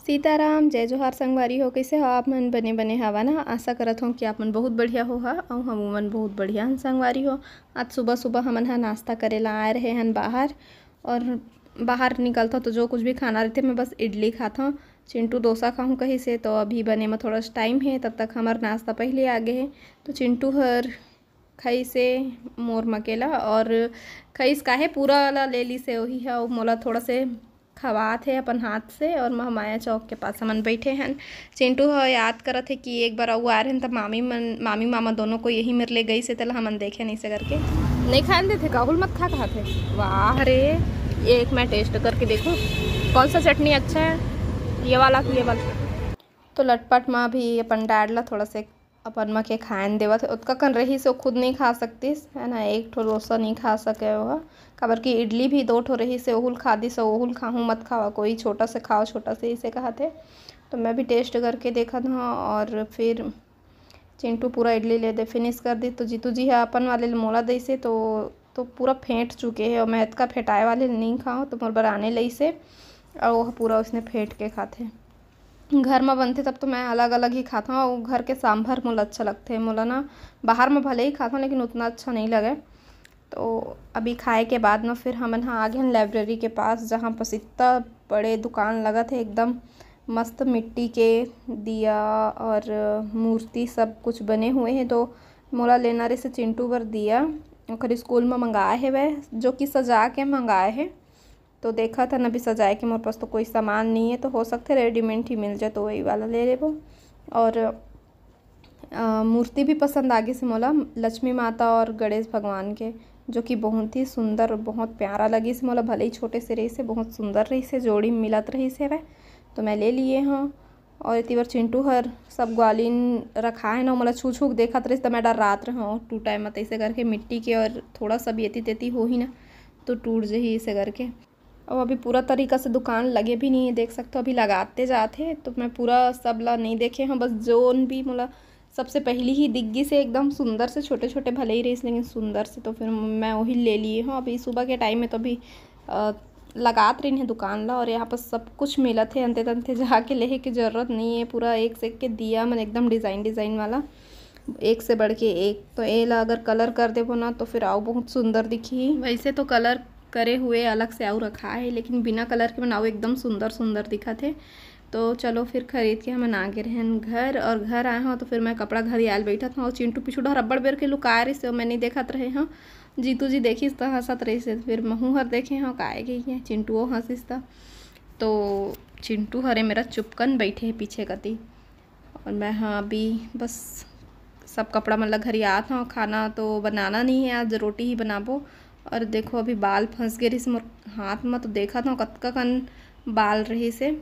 सीताराम जय जोहार संगवारी हो। कैसे हो आप मन? बने बने हवा ना। आशा करत हो कि आप मन बहुत बढ़िया हो हा और हम मन बहुत बढ़िया हन संगवारी हो। आज सुबह सुबह हमन हा नाश्ता करेला आए रहे हन बाहर, और बाहर निकलता तो जो कुछ भी खाना रहते मैं बस इडली खाता। चिंटू डोसा खाऊँ कहीं से, तो अभी बने में थोड़ा टाइम है, तब तक हमार नाश्ता पहले आ गए है। तो चिंटू हर खई से मोर मकेला और खईस काहे पूरा वाला ले ली से वही है, और मोला थोड़ा से खवात है अपन हाथ से। और महामाया चौक के पास हमन बैठे हैं। चिंटू ह याद करत है कि एक बार अउ आ रहे हैं तब मामी मामा दोनों को यही मेरे ले गई से, तला हमन देखे नहीं से करके नहीं खान देते। काहुल मत खा कहा थे। वाह रे, एक मैं टेस्ट करके देखो कौन सा चटनी अच्छा है, ये वाला कि ये वाला। तो लटपट माँ भी अपन डाडला थोड़ा से अपन माँ के खान देवत है। उतका कन रही से वो खुद नहीं खा सकती है ना, एक ठो डोसा नहीं खा सके वह। खबर की इडली भी दो ठो रही से ओहुल खा दी, सो ओहुल खाऊँ मत खावा, कोई छोटा से खाओ, छोटा से इसे कहा थे। तो मैं भी टेस्ट करके देखा था, और फिर चिंटू पूरा इडली ले दे फिनिश कर दी। तो जीतू जी है अपन वाले मोला दई से तो पूरा फेंट चुके हैं, और मैं इतका फेंटाए वाले नहीं खाऊँ तो मोर बनाने लई से, और वह पूरा उसने फेंट के खाते। घर में बनते तब तो मैं अलग अलग ही खाता हूँ, और घर के सांभर मोला अच्छा लगते हैं। मोला ना बाहर में भले ही खाता हूँ लेकिन उतना अच्छा नहीं लगे। तो अभी खाए के बाद में फिर हम यहाँ आ गए हैं लाइब्रेरी के पास, जहाँ पर इतना बड़े दुकान लगा थे, एकदम मस्त मिट्टी के दिया और मूर्ति सब कुछ बने हुए हैं। तो मोला लेना रहे से चिंटू बर दिया और स्कूल में मंगाए है वह, जो कि सजा के मंगाए हैं। तो देखा था ना भी सजाए के मेरे पास तो कोई सामान नहीं है, तो हो सकते रेडीमेड ही मिल जाए, तो वही वाला ले ले वो। और मूर्ति भी पसंद आ गई से मोला, लक्ष्मी माता और गणेश भगवान के, जो कि बहुत ही सुंदर और बहुत प्यारा लगी से मोला। भले ही छोटे से रही से, बहुत सुंदर रही से, जोड़ी मिलत रही से वह, तो मैं ले लिए हाँ। और इतनी बार चिंटू हर सब ग्वालिन रखा है ना, मोला छू छू देखत रही तो मैं डर रात रहा टूटा मत ऐसे करके मिट्टी के, और थोड़ा सा भी एती तेती हो ही ना तो टूट जाही ऐसे करके। और अभी पूरा तरीका से दुकान लगे भी नहीं है, देख सकते हो अभी लगाते जाते। तो मैं पूरा सब ला नहीं देखे हाँ, बस जोन भी मोला सबसे पहली ही दिग्गी से एकदम सुंदर से, छोटे छोटे भले ही रही लेकिन सुंदर से, तो फिर मैं वही ले लिए हूँ। अभी सुबह के टाइम में तो अभी लगात रही है दुकान ला, और यहाँ पर सब कुछ मिला थे, अंते तंते जाके लेहे की ज़रूरत नहीं है। पूरा एक से एक के दिया मन एकदम डिज़ाइन वाला, एक से बढ़ के एक। तो ए ला अगर कलर कर देवो ना तो फिर आओ बहुत सुंदर दिखी। वैसे तो कलर करे हुए अलग से आऊ रखा है, लेकिन बिना कलर के बनाओ एकदम सुंदर सुंदर दिखा थे। तो चलो फिर खरीद के हम आगे रहन घर, और घर आए हाँ तो फिर मैं कपड़ा घर आयल बैठा था, और चिंटू पीछू रबड़ बेर के लुकाए रही से, मैं नहीं देखत रहे हाँ। जीतू जी देखिस तो हंसत रही से, फिर महू हर देखे हाँ काए गई है, चिंटू हंसिस था। तो चिंटू हरे मेरा चुपकन बैठे है पीछे कती, और मैं हाँ अभी बस सब कपड़ा मतलब घर आ था। खाना तो बनाना नहीं है आज, रोटी ही बनाबो। और देखो अभी बाल फंस गए रही मोर हाथ में, तो देखा था कतका कन बाल रही से।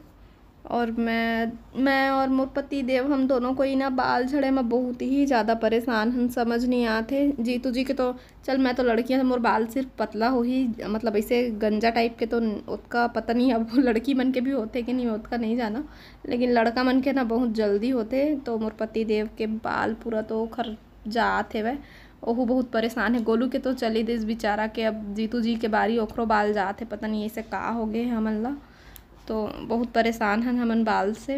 और मैं और मोर पति देव हम दोनों को ही ना बाल झड़े में बहुत ही ज़्यादा परेशान हम, समझ नहीं आते। जीतू जी के तो चल, मैं तो लड़की हूँ, मोर बाल सिर्फ पतला हो ही, मतलब ऐसे गंजा टाइप के, तो उसका पता नहीं अब वो लड़की मन के भी होते कि नहीं उसका नहीं जाना, लेकिन लड़का मन के ना बहुत जल्दी होते। तो मोर पति देव के बाल पूरा तो खर जाते वह, ओहू बहुत परेशान है। गोलू के तो चली दिस बेचारा के, अब जीतू जी के बारी ओखरो बाल जाते, पता नहीं ऐसे का हो गए हमन ला। तो बहुत परेशान हैं हमन बाल से।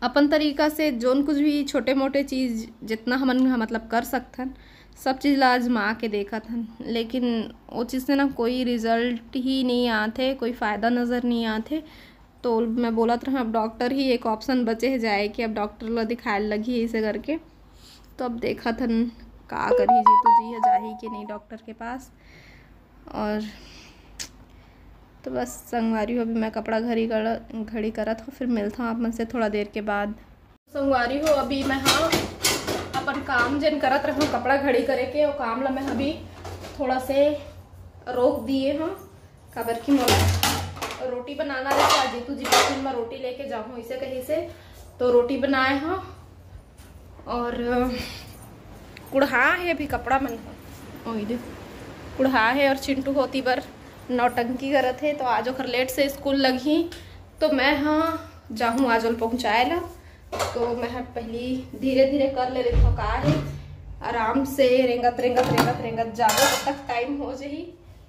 अपन तरीका से जोन कुछ भी छोटे मोटे चीज़ जितना हमन मतलब कर सकथन, सब चीज़ ला आजमा के देखत हन, लेकिन वो चीज़ से ना कोई रिज़ल्ट ही नहीं आते, कोई फ़ायदा नज़र नहीं आते। तो मैं बोलत रहा अब डॉक्टर ही एक ऑप्शन बचे है जाए कि अब डॉक्टर ला दिखाए लगी ऐसे करके। तो अब देखा थन का करी जीतू जी है जाही कि नहीं डॉक्टर के पास। और तो बस संगवारी हो, अभी मैं कपड़ा घड़ी करत हो, फिर मिलता हूँ आप मन से थोड़ा देर के बाद। संगवारी हो अभी मैं हाँ अपन काम जन करत रहूँ कपड़ा घड़ी करे के, और काम ला मैं अभी थोड़ा से रोक दिए हाँ। खबर की मोला रोटी बनाना रहता, जीतू जी टिफिन में रोटी लेके जाऊँ इसे कहीं से, तो रोटी बनाए हाँ। और कुढ़ा है अभी कपड़ा मन कुढ़ा है, और चिंटू होती बर नौटंकी करत है। तो आज ओखर लेट से स्कूल लगी, तो मैं हाँ जाऊँ आज पहुँचाए ला। तो मैं पहली धीरे धीरे कर ले रही हूँ, का है आराम से रेंगत जाबो तब तक टाइम हो जाही,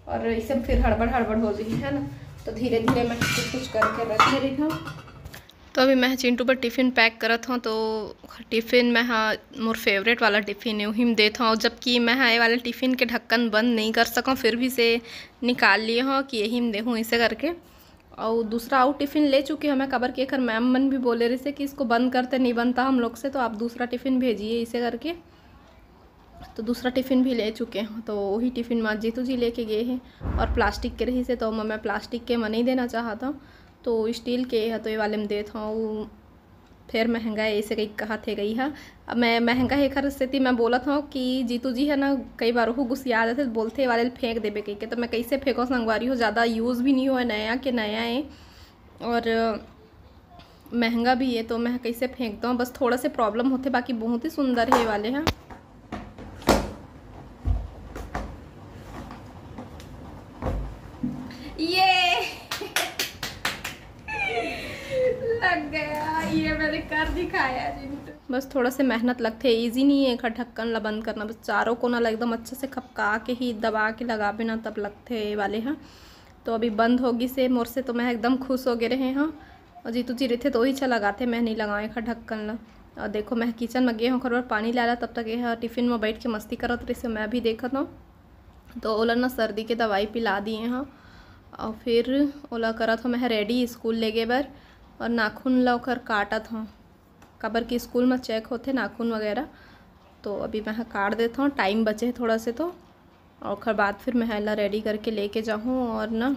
और इसे फिर हड़बड़ हो जाही है ना। तो धीरे धीरे मैं कुछ करके रख ले रही हूँ। तो अभी मैं चिंटू पर टिफ़िन पैक करत हूँ। तो टिफ़िन में हाँ मोर फेवरेट वाला टिफ़िन है वही में देता हूँ, जबकि मैं हाँ ये वाले टिफ़िन के ढक्कन बंद नहीं कर सकूँ, फिर भी से निकाल लिए हूँ कि यही में देहूँ इसे करके। और दूसरा आउट टिफ़िन ले चुके हैं मैं कबर के, खर मैम मन भी बोले रहे से कि इसको बंद करते नहीं बनता हम लोग से, तो आप दूसरा टिफ़िन भेजिए इसे करके। तो दूसरा टिफ़िन भी ले चुके हैं। तो वही टिफ़िन माँ जीतू जी लेके गए हैं, और प्लास्टिक के रही से तो मैं प्लास्टिक के में नहीं देना चाहता हूँ, तो स्टील के है तो ये वाले में देता हूँ। फिर महंगा है ऐसे कहीं कहा थे गई है। अब मैं महंगा है खर स्थिति मैं बोला था कि जीतू जी है ना कई बार वो गुस्सिया जाते बोलते वाले फेंक देवे कहीं के, तो मैं कैसे फेंको संगवारी हो, ज़्यादा यूज़ भी नहीं हुआ, नया के नया है और महंगा भी है, तो मैं कैसे फेंकता हूँ। बस थोड़ा से प्रॉब्लम होते, बाकी बहुत ही सुंदर है ये वाले हैं। ये लग गया, ये मैंने कर दिखाया जिंटू। बस थोड़ा से मेहनत लगते है, इजी नहीं है एक ढक्कन ला बंद करना, बस चारों को ना एकदम अच्छे से खपका के ही दबा के लगा बिना तब लगते है वाले हैं। तो अभी बंद होगी से मोर से, तो मैं एकदम खुश हो गए रहे हैं। और जीतू जी रहते तो ही अच्छा लगाते, मैं नहीं लगाए खा ढक्कन ला। और देखो मैं किचन में गए हूँ खरबर पानी ला तब तक यह टिफ़िन में बैठ के मस्ती करत रही से मैं भी देखत हूँ। तो ओला ना सर्दी के दवाई पिला दिए हैं, और फिर ओला करत हूँ मैं रेडी स्कूल ले गए बर, और नाखून ला ओकर काटत हूँ, कबर के स्कूल में चेक होते नाखून वगैरह। तो अभी मैं काट देता हूँ, टाइम बचे थोड़ा से तो, और खर बाद फिर मैं ला रेडी करके लेके जाऊँ। और ना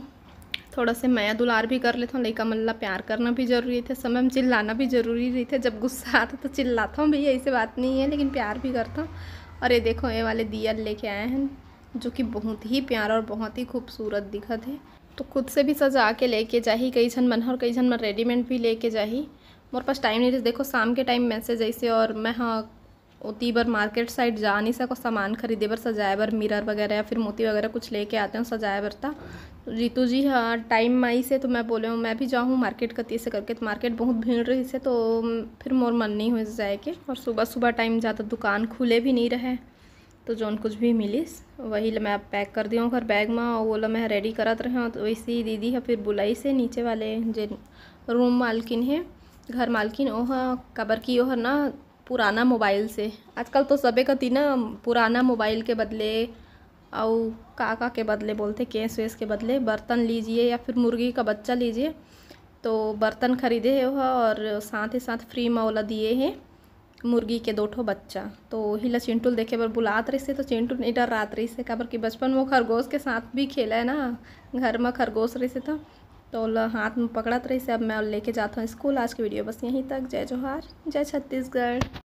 थोड़ा से मैं दुलार भी कर लेता हूँ, लड़का मल्ला प्यार करना भी ज़रूरी थे, समय में चिल्लाना भी ज़रूरी रही थे, जब गुस्सा आता तो चिल्लाता हूँ भैया ऐसी बात नहीं है, लेकिन प्यार भी करता हूँ। और ये देखो ये वाले दिया लेके आए हैं, जो कि बहुत ही प्यारा और बहुत ही खूबसूरत दिखत है। तो खुद से भी सजा के लेके जाही, कई जन मन और कई जन मन रेडीमेड भी लेके जाही। मोर पास टाइम नहीं रही, देखो शाम के टाइम मैसेज ऐसे, और मैं हाँ उती बार मार्केट साइड जा नहीं सको सामान खरीदे बर, सजाए बर मिरर वगैरह या फिर मोती वगैरह कुछ लेके आते हैं सजाए बर था। तो जीतू जी हाँ टाइम आई से, तो मैं बोले हूँ मैं भी जाऊँ मार्केट कती से करके, तो मार्केट बहुत भीड़ रही से, तो फिर मोर मन नहीं हो जाए के। और सुबह सुबह टाइम ज़्यादा दुकान खुले भी नहीं रहे, तो जौन कुछ भी मिलिस वही मैं पैक कर दिया घर बैग में, और वो ला मैं रेडी करत रहे। तो वैसे ही दीदी है फिर बुलाई से नीचे वाले जो रूम मालकिन है, घर मालकिन, ओह कबर की ओह ना पुराना मोबाइल से, आजकल तो सबे कती ना पुराना मोबाइल के बदले और काका के बदले बोलते केस वेस के बदले बर्तन लीजिए या फिर मुर्गी का बच्चा लीजिए। तो बर्तन खरीदे है वह, और साथ ही साथ फ्री में ओला दिए हैं मुर्गी के 2 बच्चा। तो हिला चिंटू देखे पर बुलात रही से, तो चिंटू नहीं डर रात रही से, काबर कि बचपन में वो खरगोश के साथ भी खेला है ना, घर में खरगोश रही से तो हाथ में पकड़त रही से। अब मैं लेके जाता हूँ स्कूल। आज की वीडियो बस यहीं तक। जय जोहार, जय छत्तीसगढ़।